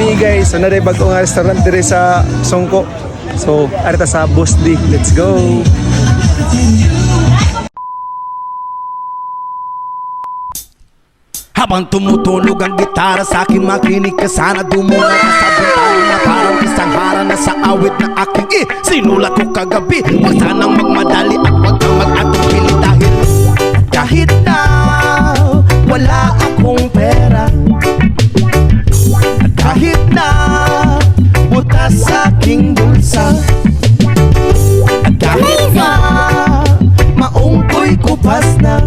me guys, so naray bagong restaurant dire sa Songko. So arita sa Boss D. Let's go. Habang tumutunog ang gitara sa akin, makinig ka sana. Dumula ka sa bintana na parang isang hara na sa awit na aking sinulat ko kagabi. Huwag sanang magmadali at huwag kang mag-atubili kahit na wala akong pera, at kahit na butas sa aking bulsa, at kahit na maungkoy kupas na,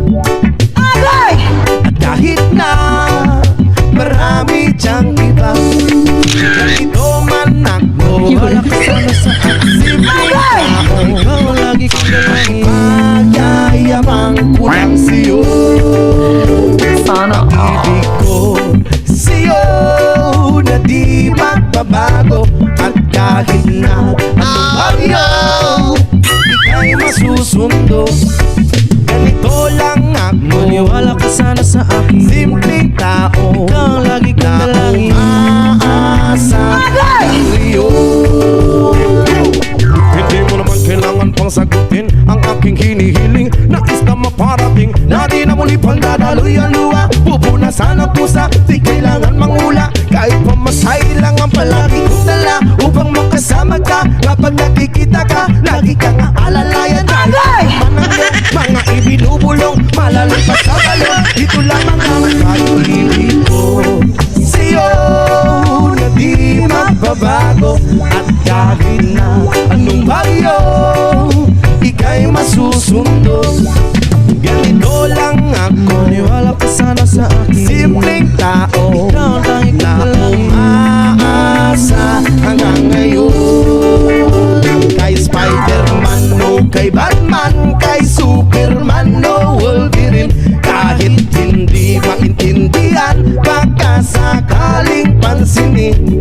at kahit na marami diyang iba, ganito man ako, wala ka sana sa aking ikaw lagi kong dalangin, magyayamang ko lang sa'yo. Sana ibig ko sa'yo na di magbabago, at kahit na anong bagyo ika'y masusundo. Ganito lang ako, maniwala ka sana sa akin, simpleng tao, ikaw lagi kong dalangin, aasa ng iyo. Hindi mo naman kailangan pang sagutin ang aking hinihiling. Nais na maparating na di na muli pang dadaloy ang luha. Pupunasan ang pusa, di kailangan mangula. Kahit pamasahe lang ang palagi kong dala, upang makasama ka kapag nakikita ka. Lagi kang aalalayan dahil mga ibinubulong, malalim pa sa balon. Ito lamang ang pag-ibig ko sa'yo na di magbabago, at kahit na anong bagyo ika'y masusundo. Ganito lang ako, maniwala ka sana sa akin, simpleng tao, ikaw lang na umaasa hanggang ngayon. Kay Spider-Man o kay Batman, kay Superman o Wolverine, kahit hindi maintindihan, baka sakaling pansinin,